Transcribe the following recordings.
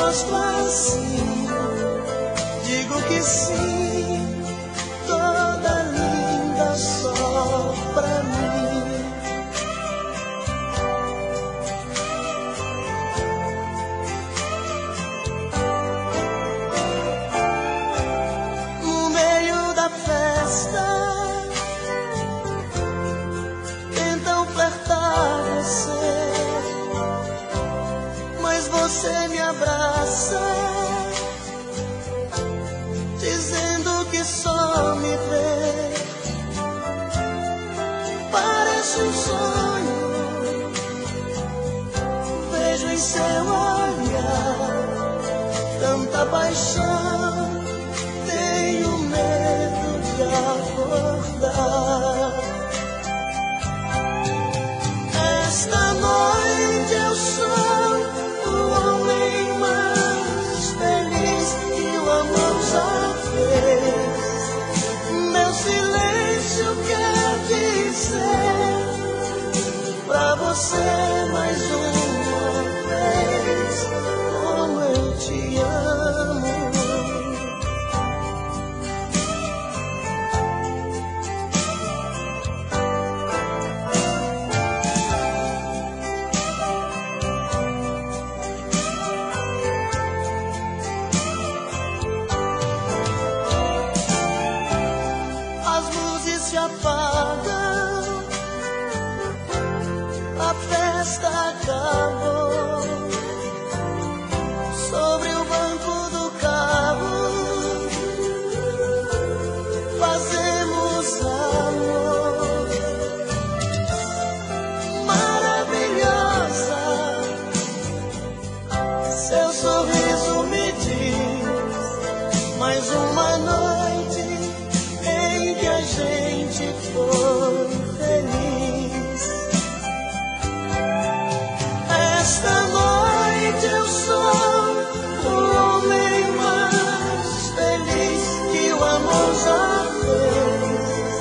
gosto assim, digo que sim, toda linda só pra mim. No meio da festa tentam flertar você, mas você me abraça, dizendo que só me vê. Parece um sonho, vejo em seu olhar tanta paixão, tenho medo de acordar. Esta noite eu sou o homem mais feliz que o amor já fez. Meu silêncio quer dizer pra você mais uma vez como eu te amo. As luzes se apagam, a festa acabou. Sobre o banco do carro fazemos amor. Maravilhosa, seu sorriso me diz mais uma noite em que a gente foi feliz. Esta noite eu sou o homem mais feliz que o amor já fez.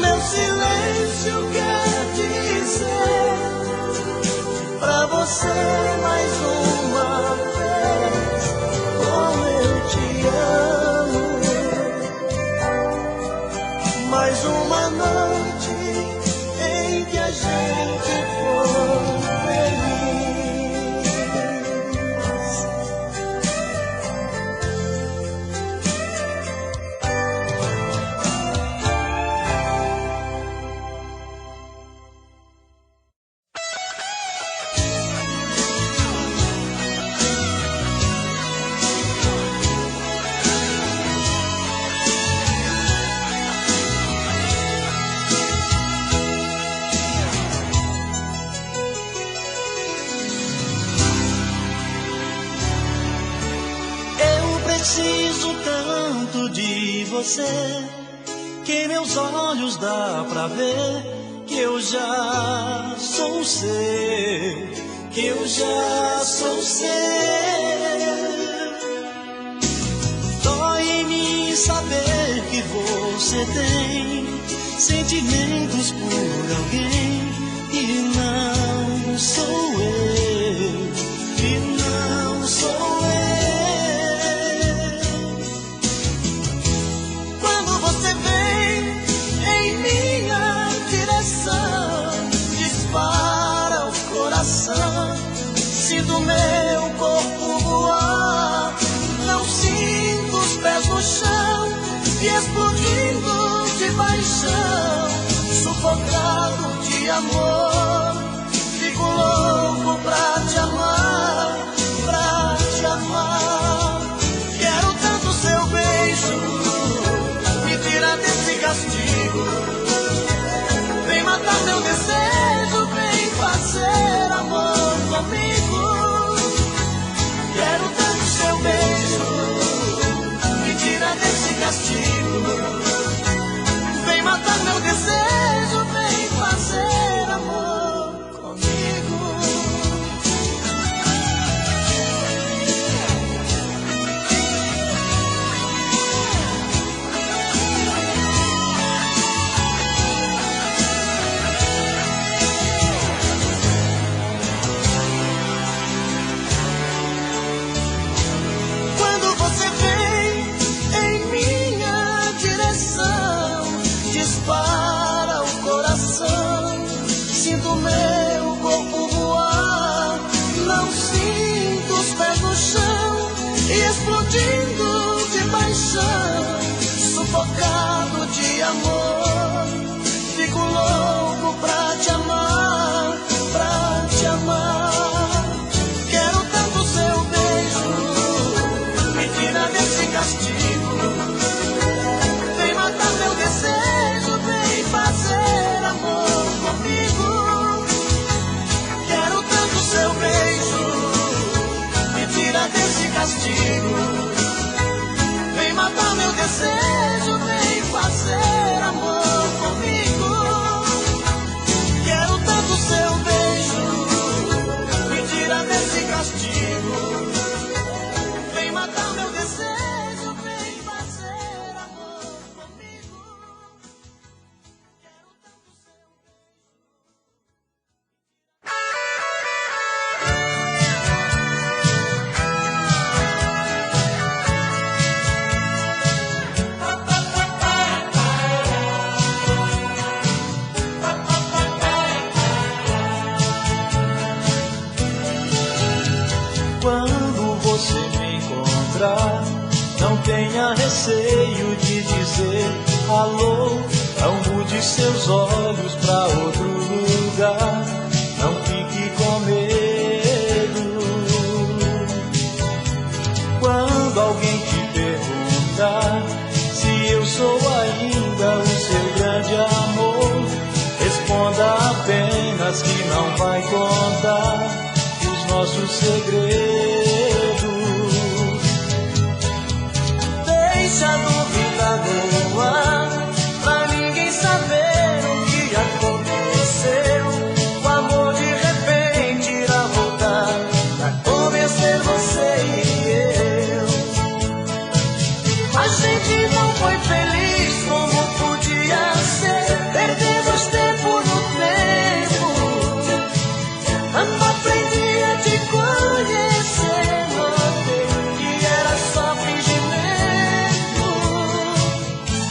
Meu silêncio quer dizer pra você mais uma vez como eu te amo. Mais uma noite em que a gente foi feliz. Preciso tanto de você que meus olhos dá pra ver que eu já sou seu, que eu já sou seu. Dói em mim saber que você tem sentimentos por alguém e não sou eu, e não sou eu. Dispara o coração, sinto meu corpo voar, não sinto os pés no chão, e explodindo de paixão, sufocado de amor, fico louco pra explodindo de paixão, sufocado de amor. Fico louco pra te amar, pra te amar. Quero tanto seu beijo, me tira desse castigo. Vem matar meu desejo, vem fazer amor comigo. Quero tanto seu beijo, me tira desse castigo. Vem matar meu desejo, vem fazer amor comigo. Quero tanto seu beijo, me tira desse castigo. Vem matar meu desejo, vem fazer amor comigo. Quero tanto seu Quando você me encontrar, não tenha receio de dizer alô. Não mude seus olhos pra outro lugar, não fique com medo. Quando alguém te perguntar se eu sou ainda o seu grande amor, responda apenas que não vai contar nossos segredos. Deixa a dúvida no ar, pra ninguém saber o que aconteceu. O amor de repente irá voltar pra convencer você e eu. A gente não foi feliz como podia ser, perdemos tempo no tempo. Quando aprendi a te conhecer, notei que era só fingimento.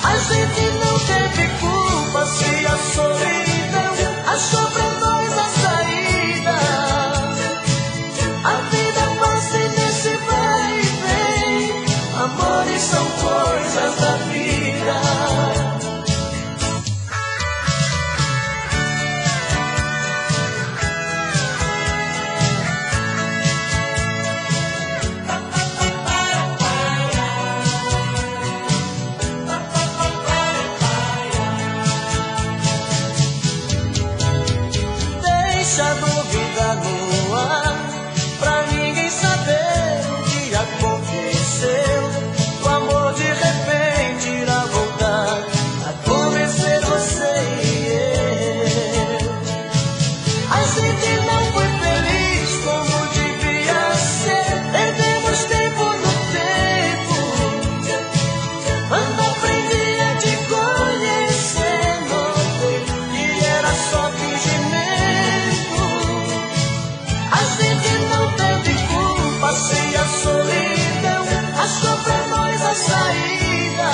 A gente não teve culpa se a solidão achou pra nós a saída. A vida passa nesse vai e vem, amores são coisas da vida. Deixa a dúvida no ar, pra ninguém saber o que aconteceu. O amor de repente irá voltar a convencer você e eu. A gente não foi feliz como devia ser, perdemos tempo no tempo. Quando aprendi a te conhecer, notei que era só fingimento. A gente não teve culpa se a solidão achou pra nós a saída.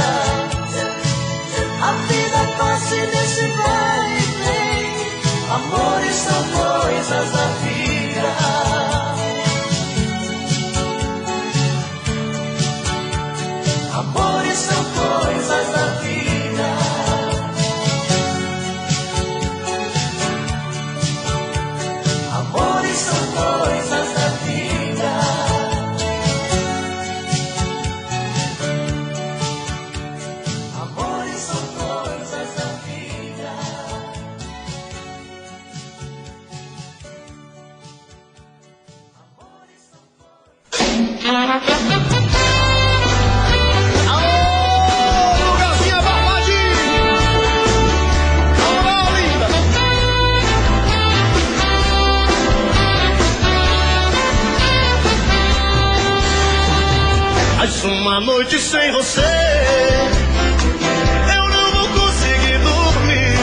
A vida passa nesse vai e vem, amores são coisas da vida. Amores são coisas da vida. Amores são coisas da vida. Amores são coisas da vida. Amores são coisas. Alô, Lugazinha Barbadinho! Alô, linda! Mais uma noite sem você, eu não vou conseguir dormir.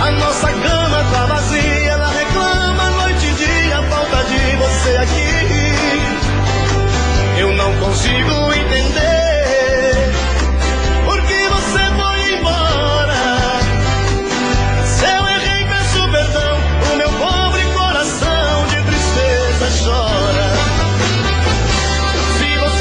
A nossa cama tá vazia, ela reclama noite e dia, falta de você aqui. Eu não consigo entender por que você foi embora. Se eu errei, peço perdão, o meu pobre coração de tristeza chora. Se você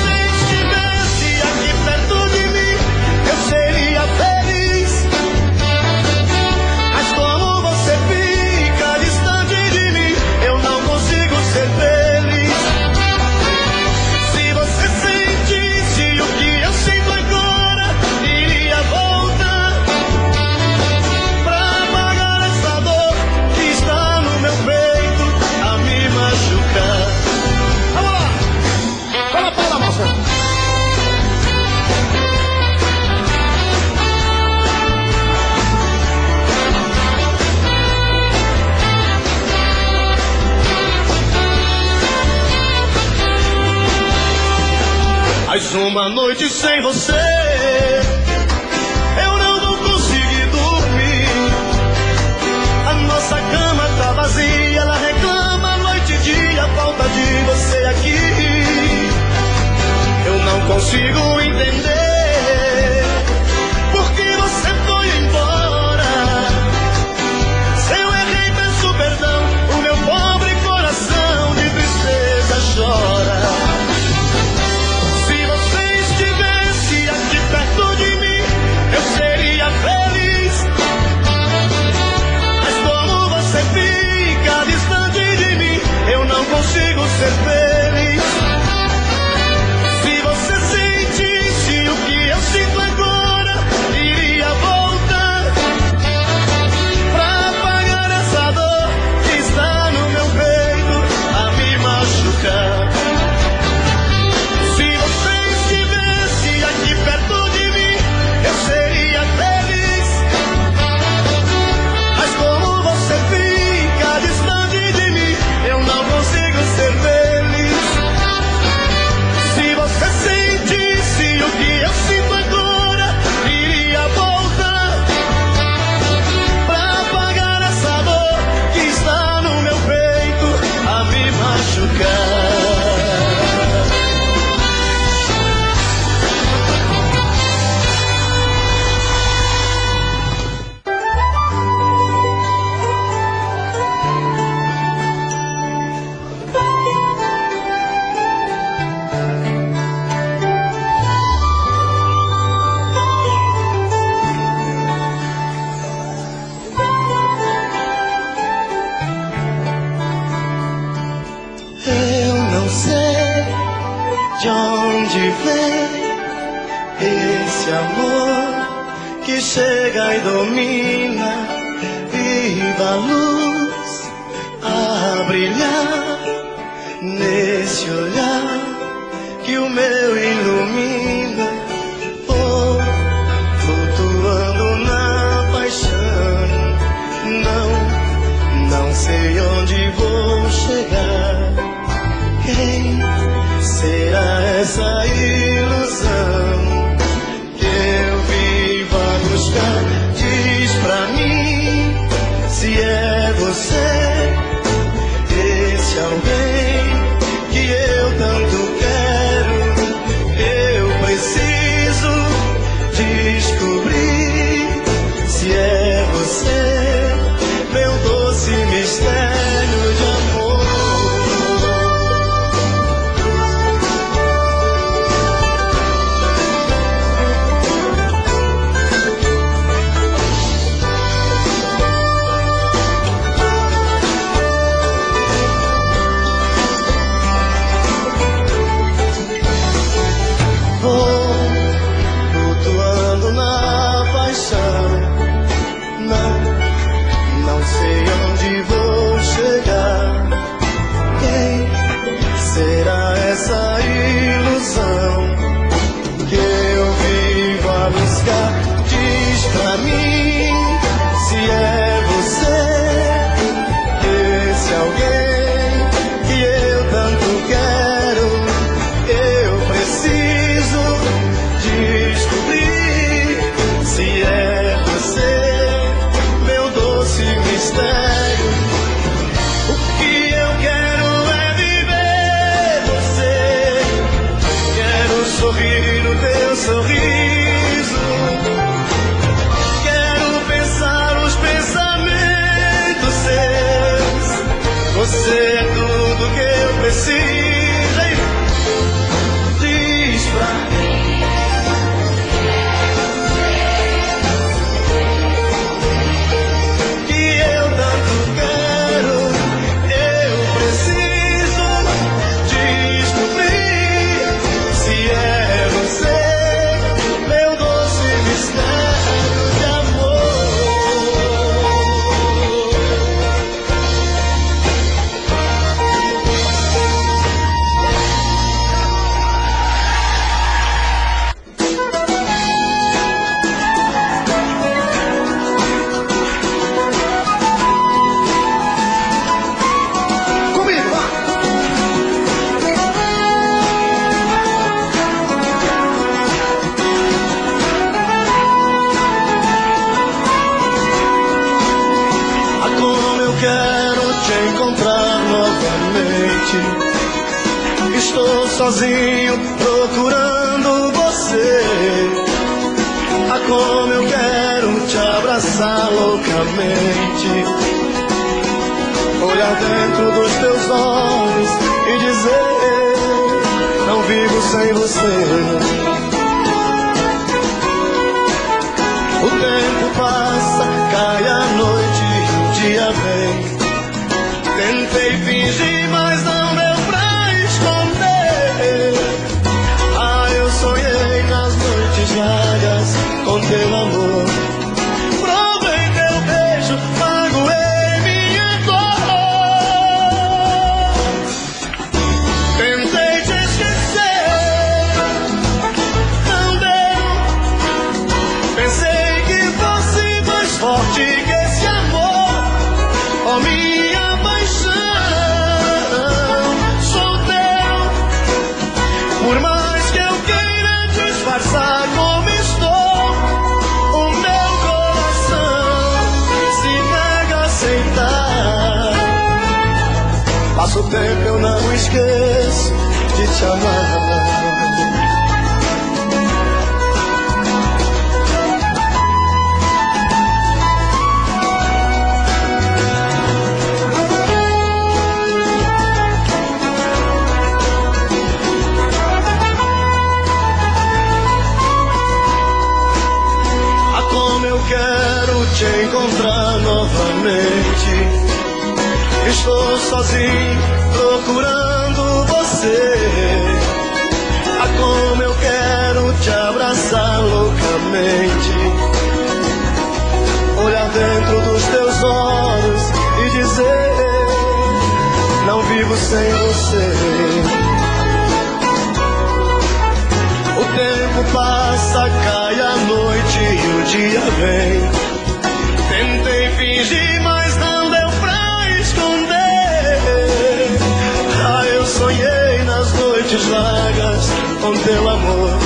mais uma noite sem você. Eu não vou conseguir dormir. A nossa cama tá vazia, ela reclama noite e dia, a falta de você aqui. Eu não consigo entender por que você foi embora. Se eu errei, peço perdão, o meu pobre coração de tristeza chora. Se você estivesse aqui perto de mim, eu seria feliz. Mas como você fica distante de mim, eu não consigo ser feliz. Se você sentisse o que eu sinto agora, iria voltar pra apagar essa dor que está no meu peito a me machucar. Se você estivesse aqui perto de mim, eu seria feliz. Mas como você fica distante de mim, eu não consigo ser feliz. Se você sentisse o que eu sinto agora, iria voltar pra apagar essa dor que está no meu peito a me machucar. Eu não sei de onde vem esse amor que chega e domina. Viva a luz a brilhar nesse olhar que o meu ilumina. Vou flutuando na paixão, não sei onde vou chegar. Quem será essa ilusão que eu vivo a buscar? Diz pra mim se é você, esse alguém que eu tanto quero. Eu preciso descobrir se é você, meu doce mistério de amor. Vou flutuando na paixão, não sei onde vou chegar. Quem será essa ilusão que eu vivo a buscar? Diz pra mim se é você, esse alguém que eu tanto quero. Eu preciso descobrir se é você, meu doce mistério. O que eu quero é viver você. Quero sorrir no teu sorriso. Quero pensar os pensamentos seus. Você é tudo que eu preciso. Diz pra mim que eu tanto quero. Eu preciso descobrir se é você, sozinho procurando você. Ah, como eu quero te abraçar loucamente, olhar dentro dos teus olhos e dizer: não vivo sem você. O tempo passa, cai a noite e o dia vem. Tentei fingir, mas não deu pra esconder. Ah, eu sonhei nas noites largas com teu amor. Provei teu beijo, magoei minha dor. Tentei te esquecer, não deu. Pensei que fosse mais forte que esse amor. Oh, minha sou teu. Por mais que eu queira disfarçar como estou, o meu coração se nega a aceitar. Passa o tempo, eu não esqueço de te amar. Quero te encontrar novamente. Estou sozinho procurando você. Ah, como eu quero te abraçar loucamente, olhar dentro dos teus olhos e dizer: não vivo sem você. O tempo passa, cai a noite e o dia vem. Tentei fingir, mas não deu pra esconder. Ah, eu sonhei nas noites largas com teu amor.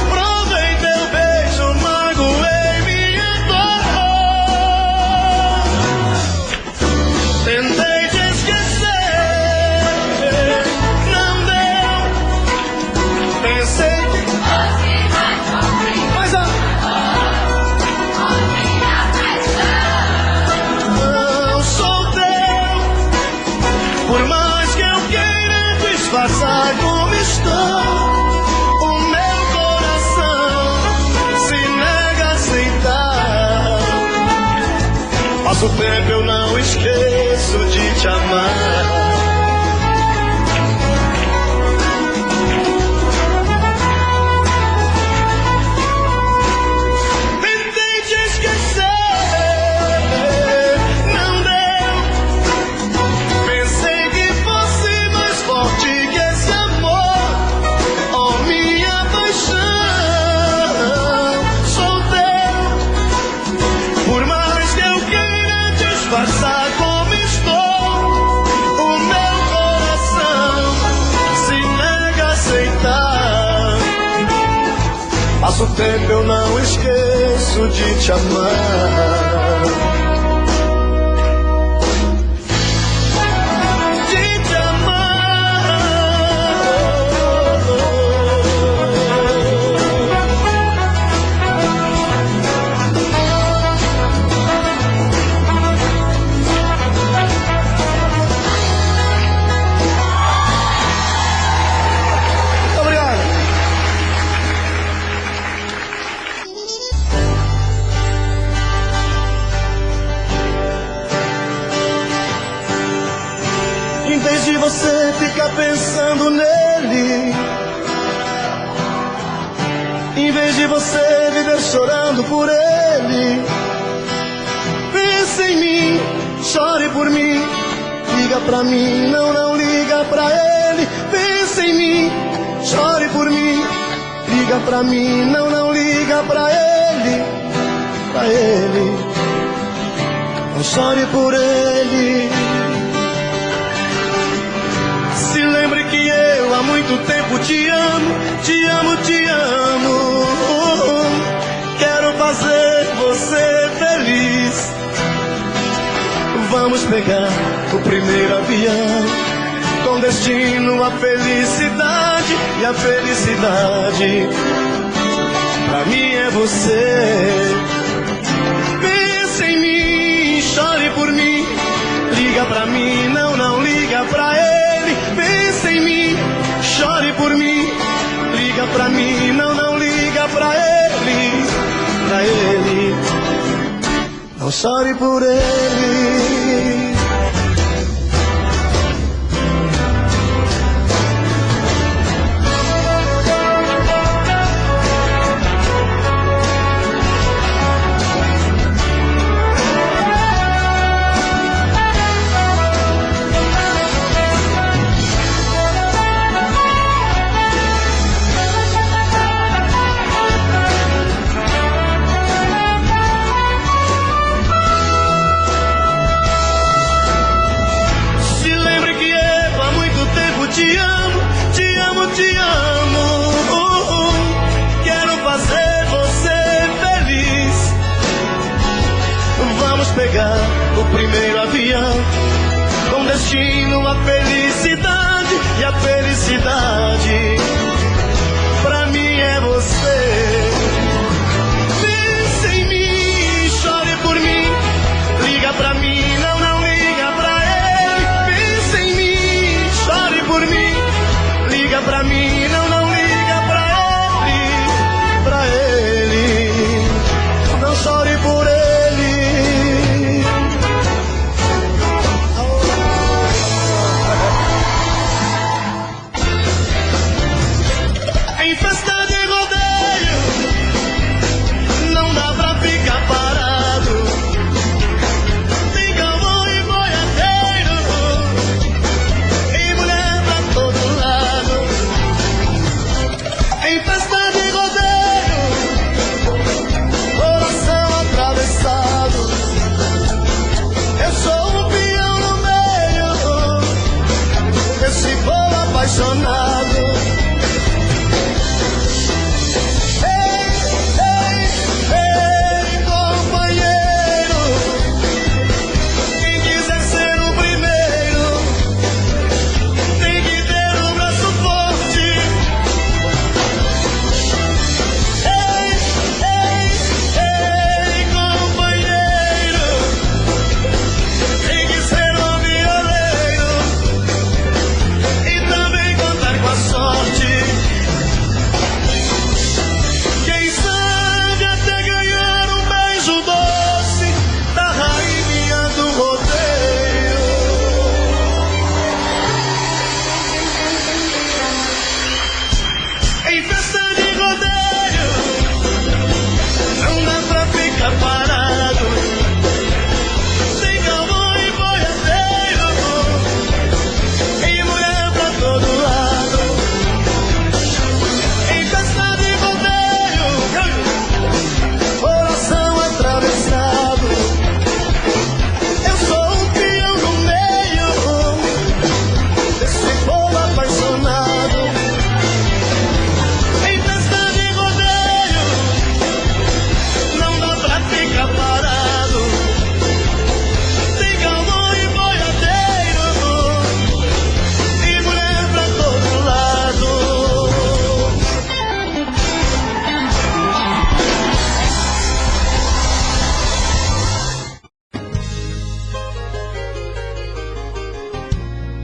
Provei teu beijo, magoei minha dor. Tentei te esquecer, não deu. Pensei disfarçar como estou, o meu coração se nega a aceitar. Passa o tempo, eu não esqueço de te amar. Passa o tempo, eu não esqueço de te amar. De te amar. Obrigado. Em vez de você ficar pensando nele, em vez de você viver chorando por ele, pense em mim, chore por mim, liga pra mim, não liga pra ele. Pense em mim, chore por mim, liga pra mim, não liga pra ele, pra ele. Não chore por ele. Se lembre que eu há muito tempo te amo, te amo, te amo. Quero fazer você feliz. Vamos pegar o primeiro avião, com destino à felicidade. E a felicidade pra mim é você. Pense em mim, chore por mim, liga pra mim, não liga pra ele. Pense em mim, chore por mim, liga pra mim, não liga pra ele, pra ele. Não chore por ele. Pegar o primeiro avião com destino à felicidade. E a felicidade pra mim é você. Pense em mim, chore por mim, liga pra mim, não liga pra ele. Pense em mim, chore por mim, liga pra mim, não liga pra ele, não chore por ele. Em festa de rodeio não dá pra ficar parado. Tem cowboy e boiadeiro e mulher pra todo lado. Em festa de rodeio, coração atravessado. Eu sou um peão no meio desse povo apaixonado.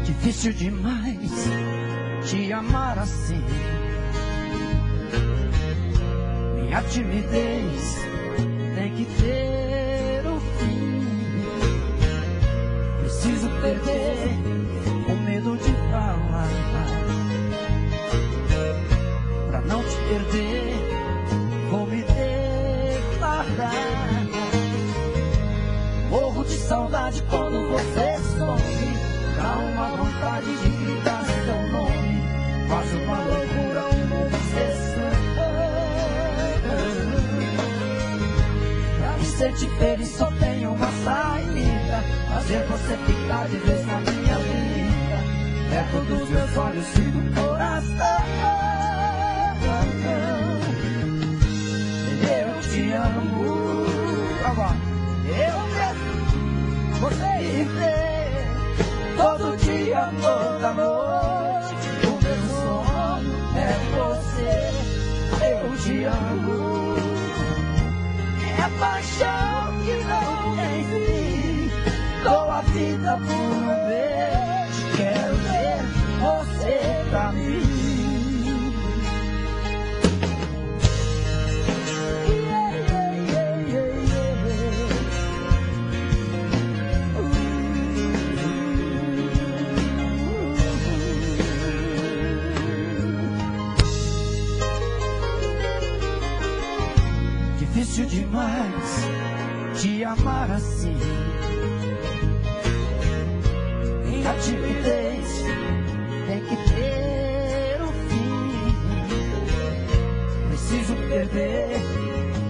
Difícil demais te amar assim. Minha timidez tem que ter um fim. Preciso perder o medo de falar, pra não te perder vou me declarar. Morro de saudade quando você some. Dá uma vontade de gritar seu nome. Faz uma loucura como obsessão. Pra me sentir feliz só tem uma saída: fazer você ficar de vez na minha vida, perto dos meus olhos e do coração. Eu te amo, eu mesmo, você viver todo dia, todo amor. difícil demais te amar assim. Minha timidez tem que ter um fim. Preciso perder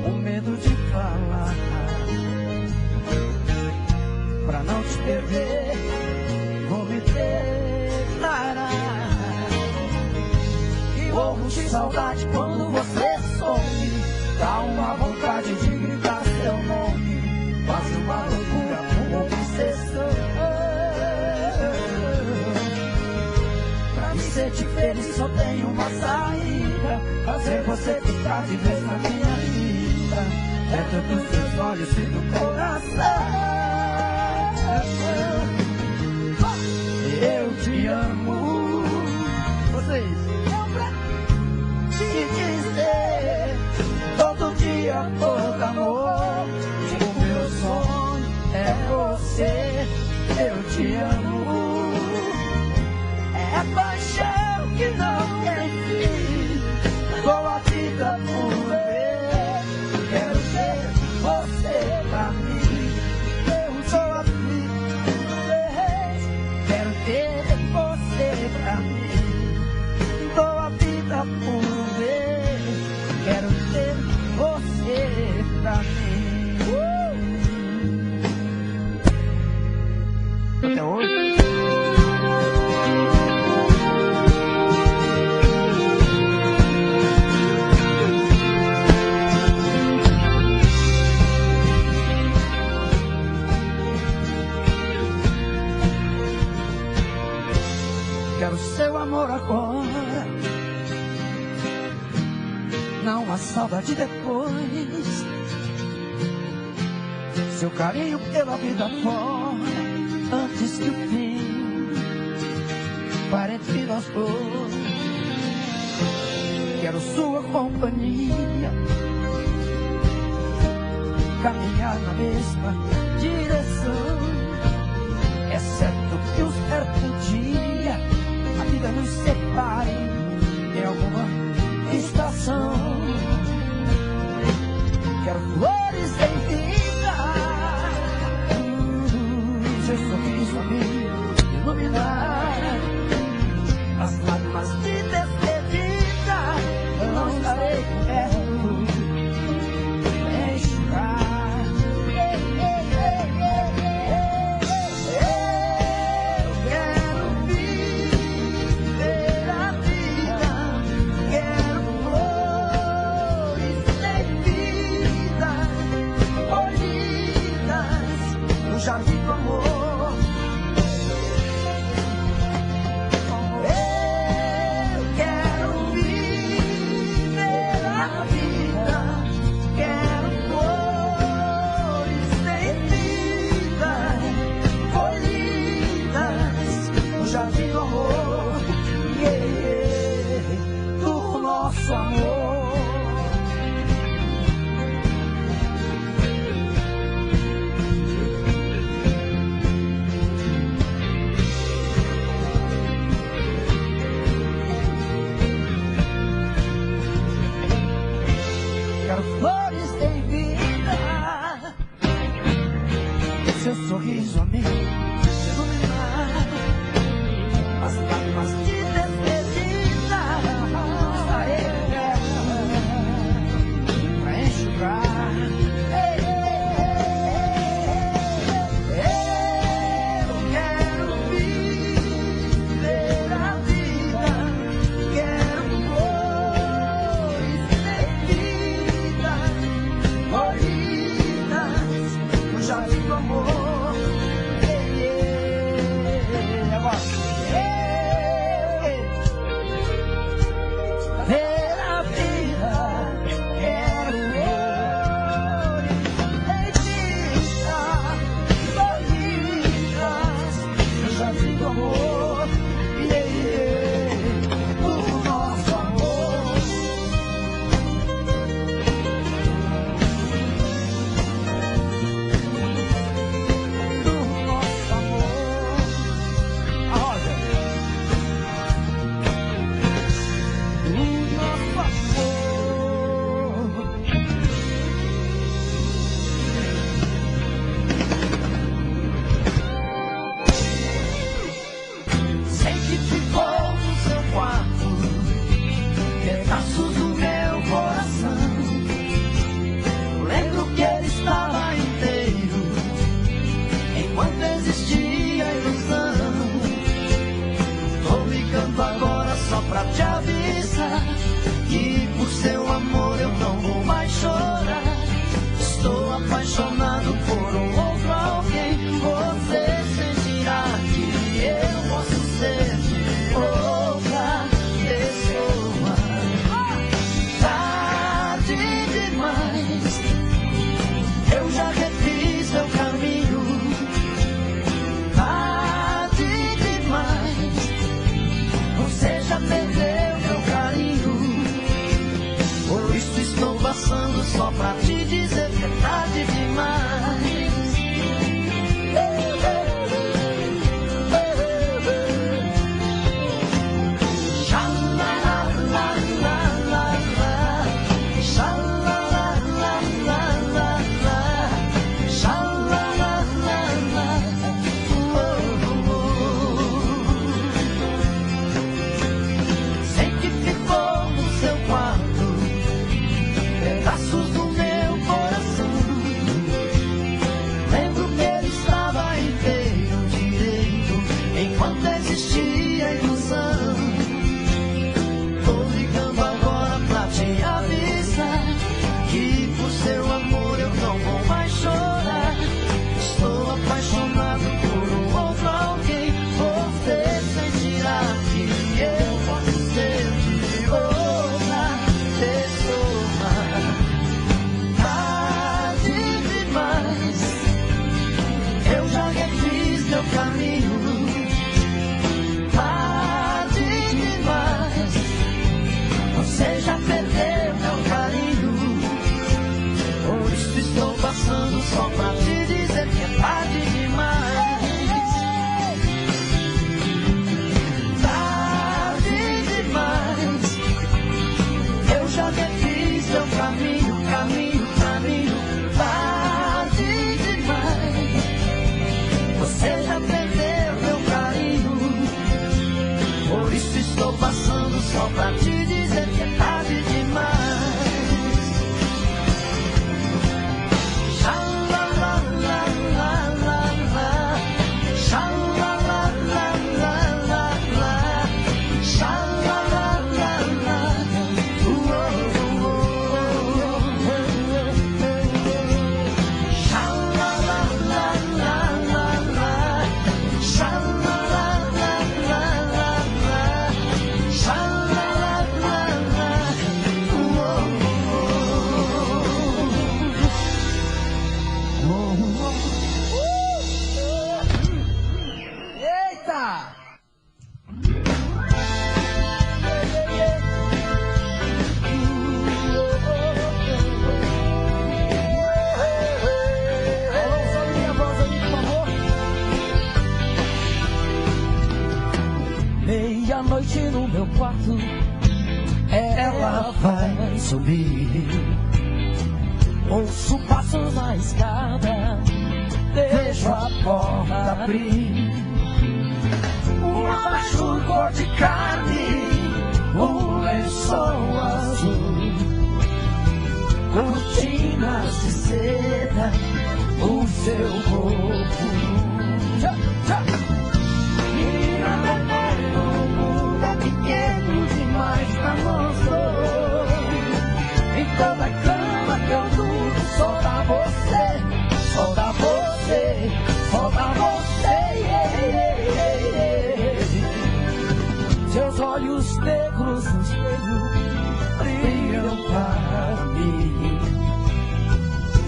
o medo de falar, pra não te perder vou me declarar. E morro de saudade quando você some. Dá uma vontade de gritar seu nome. Quase uma loucura, uma obsessão. Pra me sentir feliz só tenho uma saída: fazer você ficar de vez na minha vida, dentro dos seus olhos e do coração. Eu te amo. Vocês te dizer todo dia, todo amor. O meu sonho é você. Eu te amo. É paixão que não tem fim. Dou a vida por ver. Quero ter você pra mim. Eu dou a vida por ver. Quero ter você pra mim. Dou a vida por ver. Quero ter você pra mim. Até hoje. Quero seu amor agora, não a saudade depois. Seu carinho pela vida fora, antes que o fim pare entre nós dois. Quero sua companhia, caminhar na mesma direção. É certo que um certo dia a vida nos separe em alguma estação. Quero flores em vida, seu sorriso a me iluminar. As lágrimas de despedida eu não estarei perto de enxugar. Tô ligando agora pra te avisar que por seu amor eu não vou mais chorar. Estou apaixonado por um outro alguém. Você sentirá que eu posso ser de outra pessoa. Tarde demais, eu já refiz meu caminho. Tarde demais, você já perdeu meu carinho. Por isso estou passando só pra te dizer que é tarde demais. Tarde demais, eu já refiz seu caminho, caminho, caminho. Tarde demais, você já perdeu meu carinho. Por isso estou passando só pra te dizer que é tarde demais. Meia-noite no meu quarto, ela vai subir. Ouço passos na escada, vejo a porta abrir. Um abaixo cor de carne, um lençol azul, cortinas de seda, o seu corpo. Minha mulher, o mundo é pequeno demais pra nós dois. Em toda cama que eu durmo, só dá você, só dá você, só dá você. Seus olhos negros no espelho brilham para mim.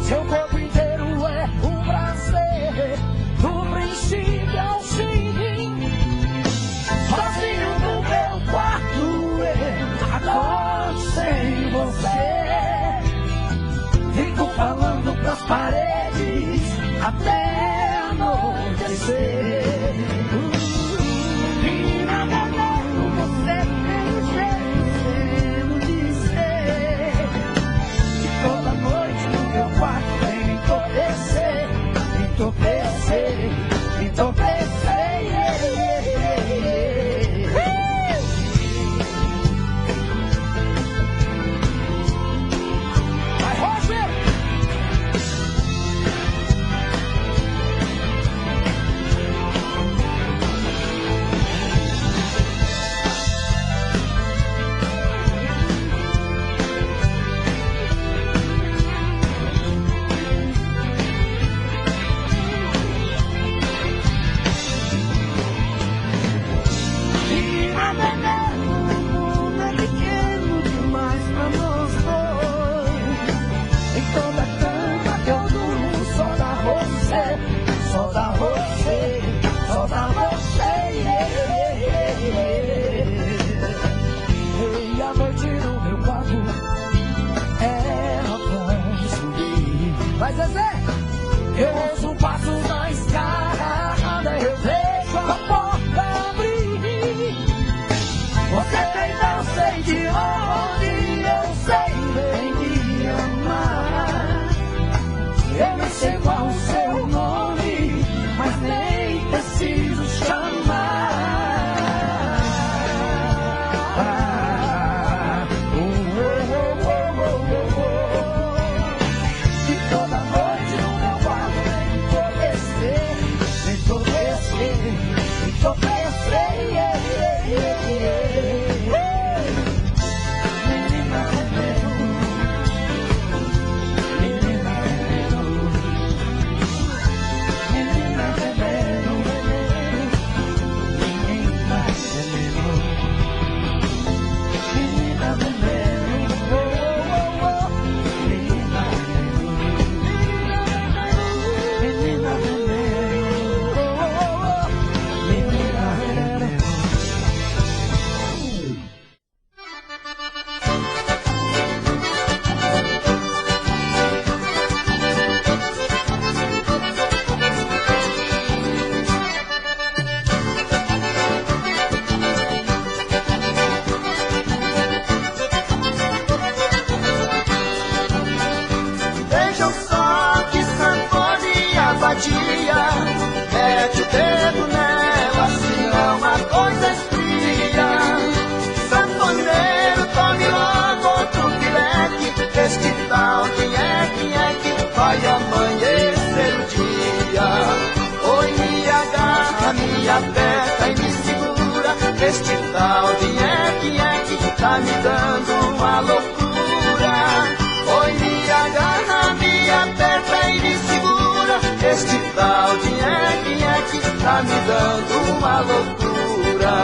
Seu corpo inteiro é um prazer, do princípio ao fim. Sozinho no meu quarto, agora sem você. Fico falando pras paredes até anoitecer. E nada novo você tem jeito de ser. E toda noite no meu quarto vem me entorpecer, me entorpecer, me entorpecer. Vai, Zezé! Eu ouço passos na escada, eu vejo a porta abrir. Você vem, não sei de onde, eu sei, vem me amar. Eu nem sei qual o seu nome, mas nem preciso chamar. tal de que tá me dando uma loucura. Oi, me agarra, me aperta e me segura. Este tal de que tá me dando uma loucura.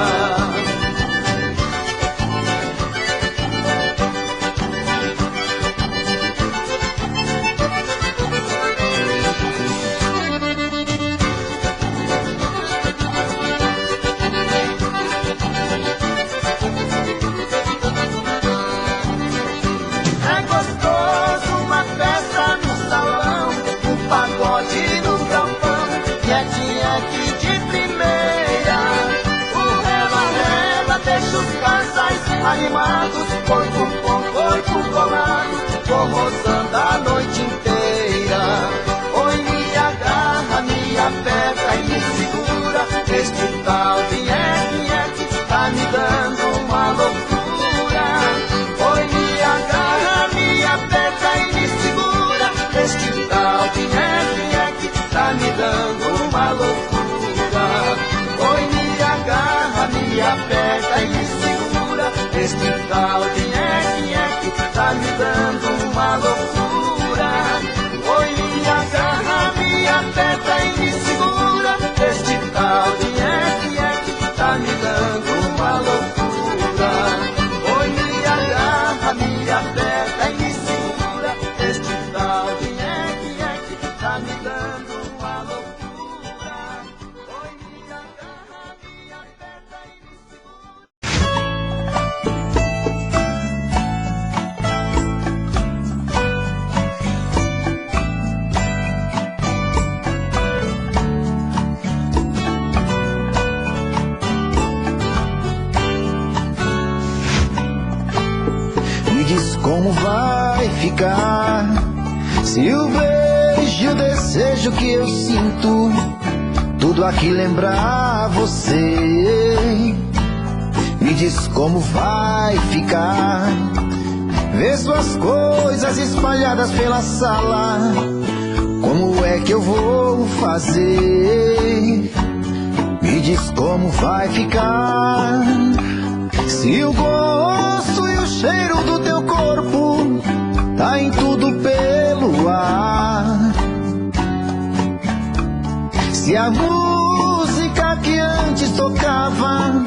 Animados, corpo colado, vou rozando a noite inteira. Oi, me agarra, me aperta e me segura. Este tal de que tá me dando uma loucura. Oi, me agarra, me aperta e me segura. Este tal de que tá me dando uma loucura. Oi, me agarra, me aperta e me segura. Este tal de que tá me dando uma loucura. Oi, me agarra, me aperta e me segura. Este tal de que tá me dando uma loucura. Oi, me agarra, me aperta e me segura. Este tal de que tá me dando uma loucura. Oi, me agarra, me aperta e me Como vai ficar se o beijo, o desejo que eu sinto, tudo aqui lembrar você? Me diz como vai ficar ver suas coisas espalhadas pela sala. Como é que eu vou fazer? Me diz como vai ficar se o gosto e o cheiro do teu corpo tá em tudo pelo ar. Se a música que antes tocava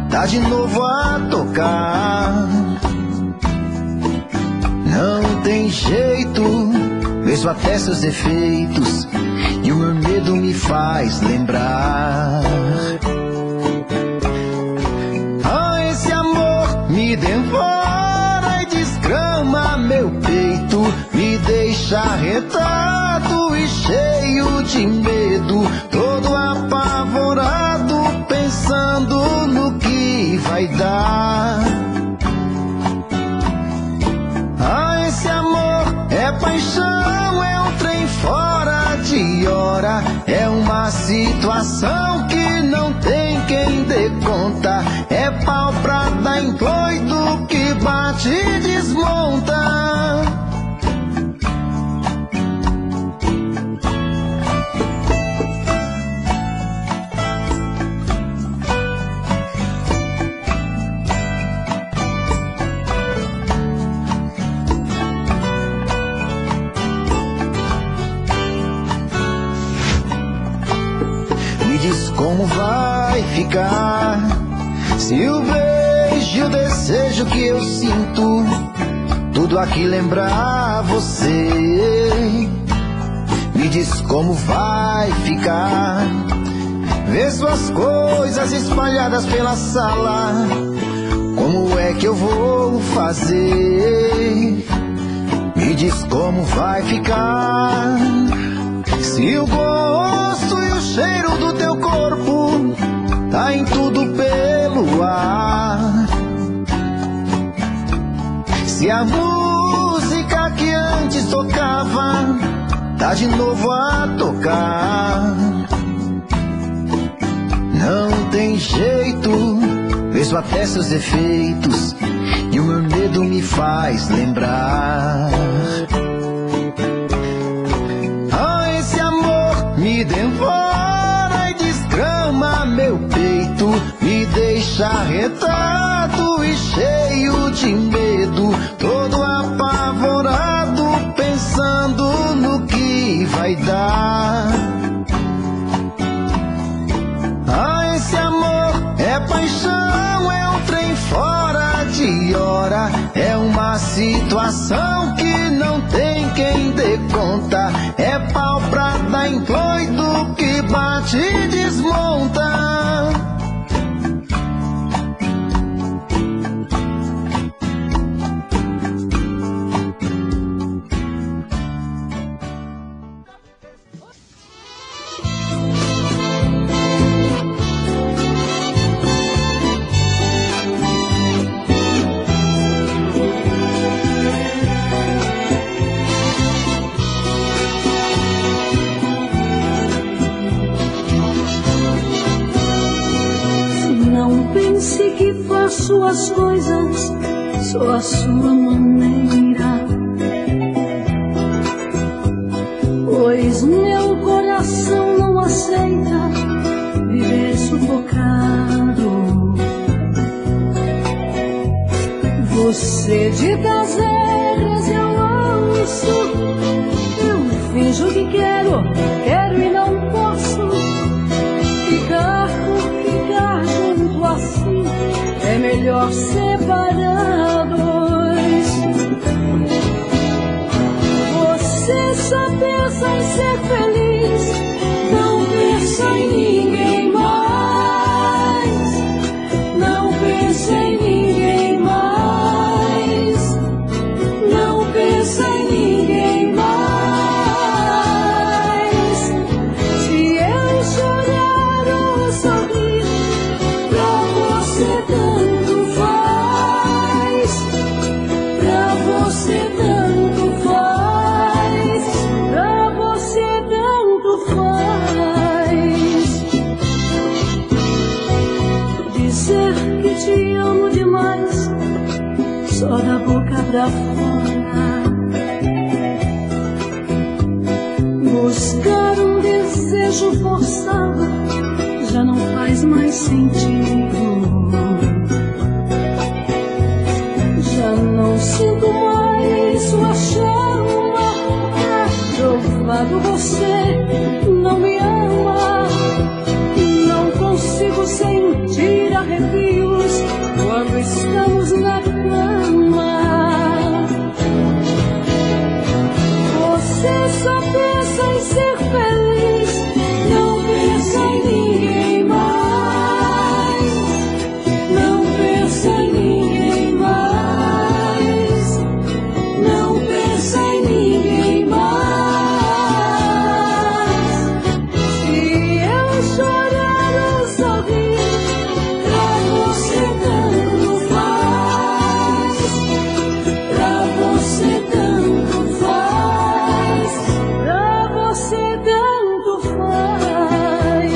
tá de novo a tocar. Não tem jeito, vejo até seus defeitos e o meu medo me faz lembrar. Esse amor me devora e desgrama meu peito, me deixa arretado e cheio de medo, todo apavorado, pensando no que vai dar. Esse amor é paixão, é um trem fora de hora, é uma situação que não tem quem dê conta, é pau pra dar em doido que bate e desmonta. Como vai ficar se o beijo, o desejo que eu sinto, tudo aqui lembrar você? Me diz como vai ficar ver suas coisas espalhadas pela sala. Como é que eu vou fazer? Me diz como vai ficar se o gosto e o cheiro do teu corpo tá em tudo pelo ar. Se a música que antes tocava tá de novo a tocar. Não tem jeito, vejo até seus defeitos e o meu medo me faz lembrar. Esse amor me devora e desgrama meu peito, me deixa deixa arretado e cheio de medo, todo apavorado, pensando no que vai dar. Ah, esse amor é paixão, é um trem fora de hora, é uma situação que não tem quem dê conta, é pau pra dar em doido que bate e desmonta. Suas coisas, só a sua maneira, pois meu coração não aceita viver sufocado. Você de das regras eu ouço, eu finjo que quero e não posso ficar por ficar junto assim. É melhor separados. Você só pensa em ser feliz, não pensa em ninguém mais. Não pensa em ninguém mais. Não pensa em ninguém mais. Se eu chorar ou sorrir, pra você tanto faz, pra você tanto faz, pra você tanto faz. Dizer que te amo demais, só da boca pra fora. Buscar um desejo forçado já não faz mais sentido. Já não sinto mais sua chama. Provado você não me ama. Não consigo sentir arrepios quando estamos na cama. Você só pensa em ser feliz, não pensa em ninguém mais. Não pensa em ninguém mais. Não pensa em ninguém mais. Se eu chorar ou sorrir, pra você tanto faz. Pra você tanto faz. Pra você tanto faz.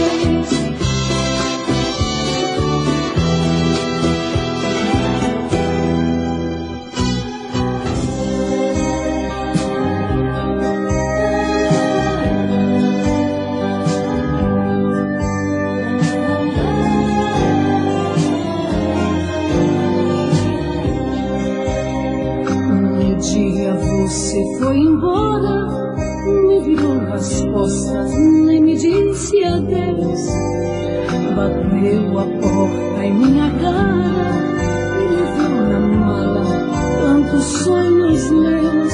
Um dia você foi embora, me virou as costas, nem me disse adeus. Bateu a porta em minha cara e levou na mala tantos sonhos meus.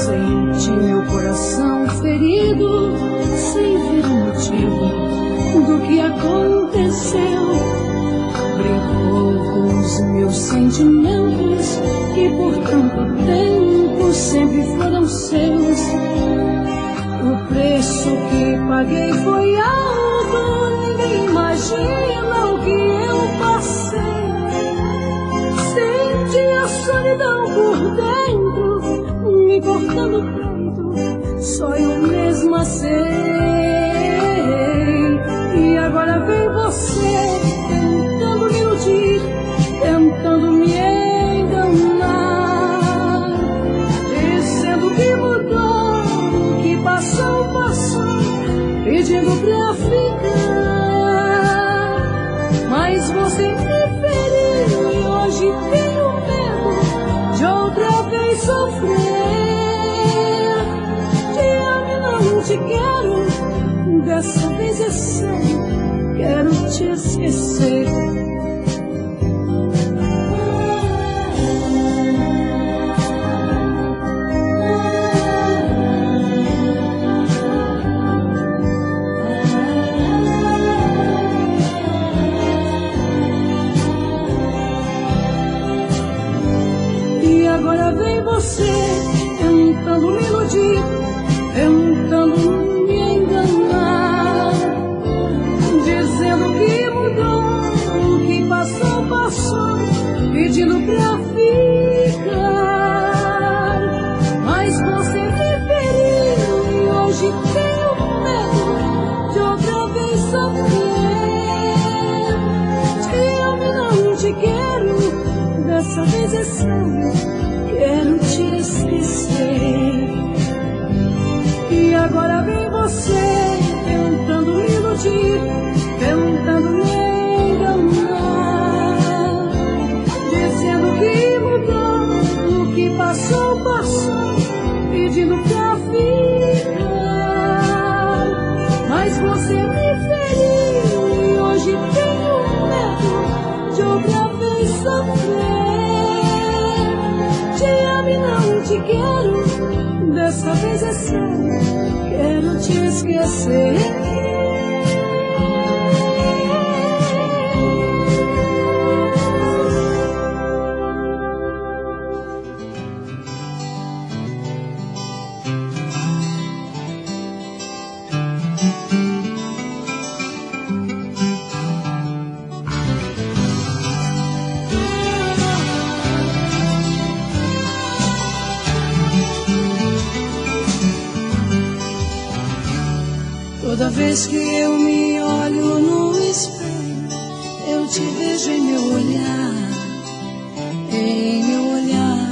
Senti meu coração ferido, sem ver o motivo do que aconteceu. Brincou com os meus sentimentos, que por tanto tempo sempre foram seus. O preço que paguei foi alto, ninguém imagina o que eu passei. Senti a solidão por dentro, me cortando o peito, só eu mesma sei. E agora vem você, tentando me iludir, tentando me enganar, dizendo que mudou, que passou, pedindo pra ficar. Mas você dessa vez é sério, quero te esquecer. Agora vem você tentando me iludir, tentando me enganar, dizendo que mudou, que passou, passou, pedindo pra ficar. Mas você me feriu e hoje tenho medo de outra vez sofrer. Te amo e não te quero, dessa vez é sério, quero te esquecer. E agora vem você tentando me iludir, tentando me enganar, dizendo que mudou, o que passou, passou, pedindo pra ficar. Mas você me feriu e hoje tenho medo de outra vez sofrer. Te amo e não te quero, dessa vez é sério, quero te esquecer. Toda vez que eu me olho no espelho, eu te vejo em meu olhar, em meu olhar.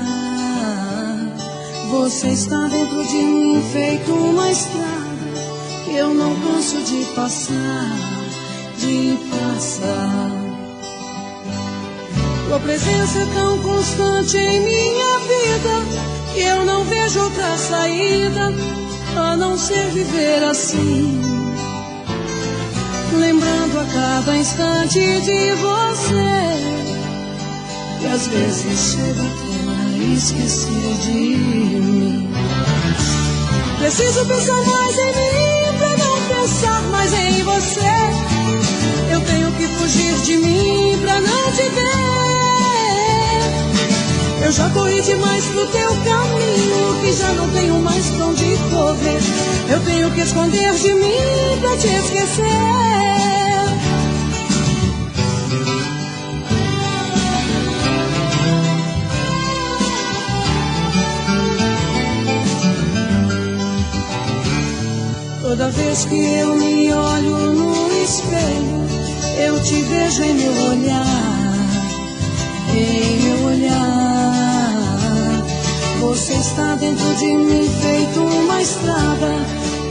Você está dentro de mim feito uma estrada que eu não canso de passar, de passar. Tua presença é tão constante em minha vida que eu não vejo outra saída a não ser viver assim, lembrando a cada instante de você, e às vezes chego até a esquecer de mim. Preciso pensar mais em mim pra não pensar mais em você. Eu tenho que fugir de mim pra não te ver. Eu já corri demais pro teu caminho, que já não tenho mais pra onde correr. Eu tenho que esconder de mim pra te esquecer. Toda vez que eu me olho no espelho, eu te vejo em meu olhar, em meu olhar. Você está dentro de mim feito uma estrada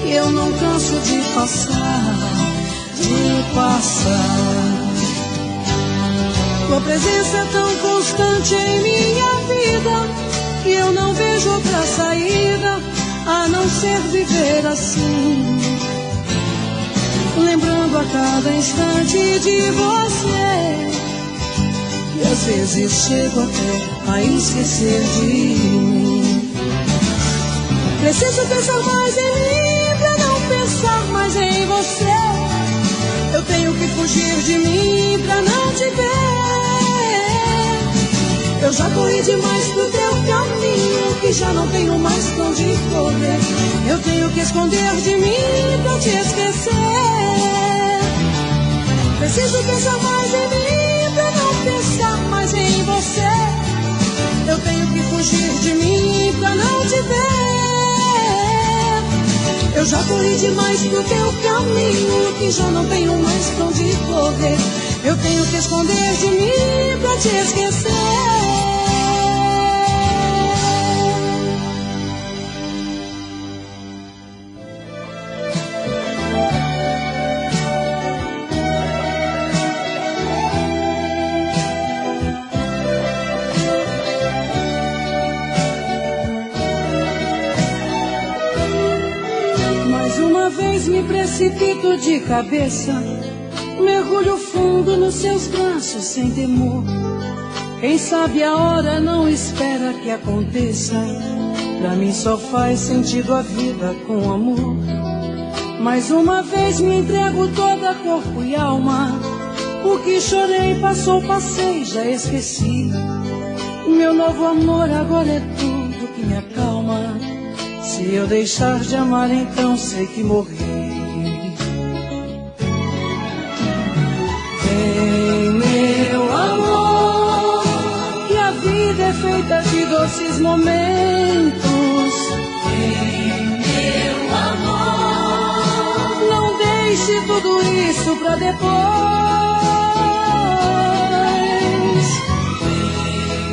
que eu não canso de passar, de passar. Tua presença é tão constante em minha vida que eu não vejo outra saída a não ser viver assim, lembrando a cada instante de você, e às vezes chego até a esquecer de mim. Preciso pensar mais em mim pra não pensar mais em você. Eu tenho que fugir de mim pra não te ver. Eu já corri demais pro teu caminho, que já não tenho mais pra onde correr. Eu tenho que esconder de mim pra te esquecer. Preciso pensar mais em mim pra não pensar mais em você. Eu tenho que fugir de mim pra não te ver. Eu já corri demais pro teu caminho, que já não tenho mais pra onde correr. Eu tenho que esconder de mim pra te esquecer. vez me precipito de cabeça, mergulho fundo nos seus braços sem temor. Quem sabe a hora não espera que aconteça. Pra mim só faz sentido a vida com amor. Mais uma vez me entrego toda, corpo e alma. O que chorei passou, passei, já esqueci. Meu novo amor agora é tudo que me acalma. Se eu deixar de amar, então sei que morri. Vem, meu amor, que a vida é feita de doces momentos. Vem, meu amor, não deixe tudo isso pra depois.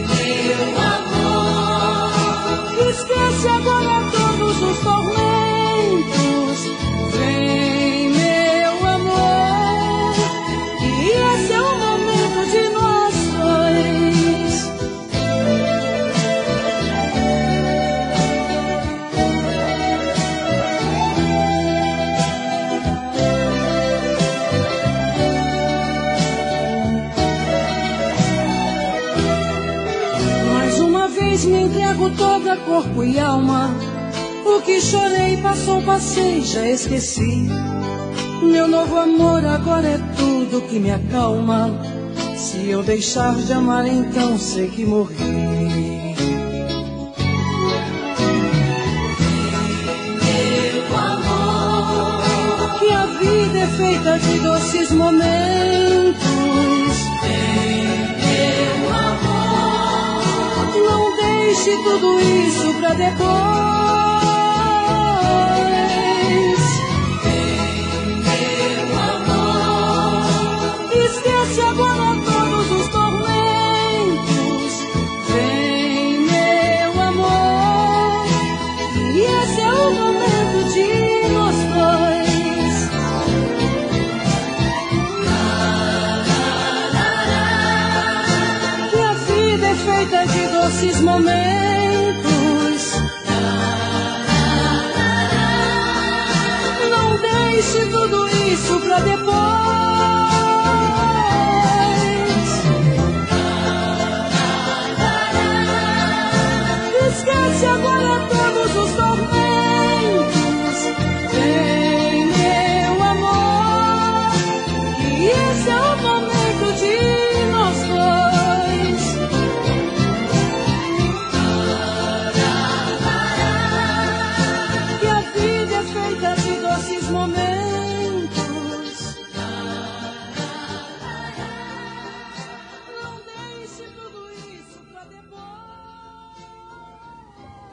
Vem, meu amor, esquece agora todos os tormentos. Vem, meu amor, e esse é o momento de nós dois. Mais uma vez me entrego toda, corpo e alma. O que chorei passou, passei, já esqueci. Meu novo amor agora é tudo que me acalma. Se eu deixar de amar, então sei que morri. Meu amor, que a vida é feita de doces momentos. Meu amor, não deixe tudo isso pra depois. Esquece agora todos os tormentos. Vem, meu amor, e esse é o momento de nós dois. Que a vida é feita de doces momentos. Não deixe tudo isso pra depois. Esquece agora todos os tormentos. Vem, meu amor, e esse é o momento de nós dois. Que a vida é feita de doces momentos.